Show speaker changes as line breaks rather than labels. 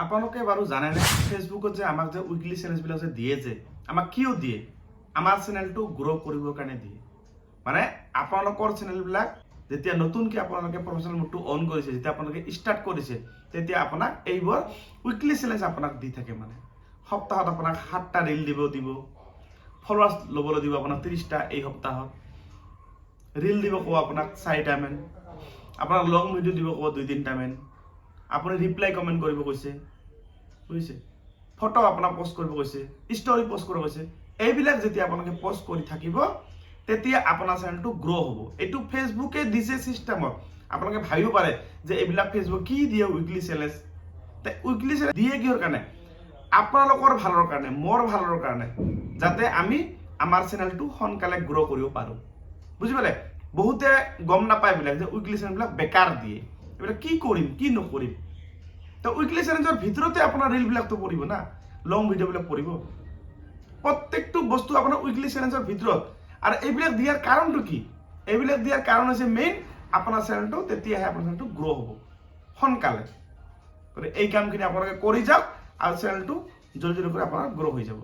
আপোনালোকে বাৰু জানেনে ফেচবুকত যে আমাক যে উইকলি চেলেঞ্জবিলাক যে দিয়ে যে আমাক কিয় দিয়ে? আমাৰ চেনেলটো গ্ৰ' কৰিবৰ কাৰণে দিয়ে। মানে আপোনালোকৰ চেনেলবিলাক যেতিয়া নতুনকৈ আপোনালোকে প্ৰফেচনেল মোডটো অন কৰিছে, যেতিয়া আপোনালোকে ষ্টাৰ্ট কৰিছে, তেতিয়া আপোনাক এইবোৰ উইকলি চেলেঞ্জ আপোনাক দি থাকে। মানে সপ্তাহত আপোনাক 7টা ৰিল দিব, ফলোৱাৰ্ছ ল'বলৈ দিব আপোনাক 30টা এই সপ্তাহত, ৰিল দিব ক'ব আপোনাক 4টামান, আপোনাক লং ভিডিঅ' দিব ক'ব 2-3টামান, আপুনি ৰিপ্লাই কমেণ্ট কৰিব কৈছে, বুজিছে, ফটো আপোনাক পোষ্ট কৰিব কৈছে, ষ্টৰি পোষ্ট কৰিব কৈছে। এইবিলাক যেতিয়া আপোনালোকে পোষ্ট কৰি থাকিব, তেতিয়া আপোনাৰ চেনেলটো গ্ৰ' হ'ব। এইটো ফেচবুকে দিছে চিষ্টেমত। আপোনালোকে ভাবিব পাৰে যে এইবিলাক ফেচবুক কি দিয়ে উইকলি চেলেঞ্জ। উইকলি চেলেঞ্জ দিয়ে কিহৰ কাৰণে? আপোনালোকৰ ভালৰ কাৰণে, মোৰ ভালৰ কাৰণে, যাতে আমি আমাৰ চেনেলটো সোনকালে গ্ৰ' কৰিব পাৰোঁ। বুজি পালে? বহুতে গম নাপায় এইবিলাক যে উইকলি চেলেঞ্জবিলাক বেকাৰ দিয়ে। এইবিলাক কি কৰিম কি নকৰিম। তো উইকলি চেলেঞ্জৰ ভিতৰতে আপোনাৰ ৰিলবিলাকতো পৰিব না, লং ভিডিঅ'বিলাক পৰিব। প্ৰত্যেকটো বস্তু আপোনাৰ উইকলি চেলেঞ্জৰ ভিতৰত। আৰু এইবিলাক দিয়াৰ কাৰণটো কি? এইবিলাক দিয়াৰ কাৰণ হৈছে মেইন আপোনাৰ চেনেলটো, তেতিয়াহে আপোনাৰ চেনেলটো গ্ৰ' হ'ব সোনকালে। গতিকে এই কামখিনি আপোনালোকে কৰি যাওক আৰু চেনেলটো জলদি কৰি আপোনাৰ গ্ৰ' হৈ যাব।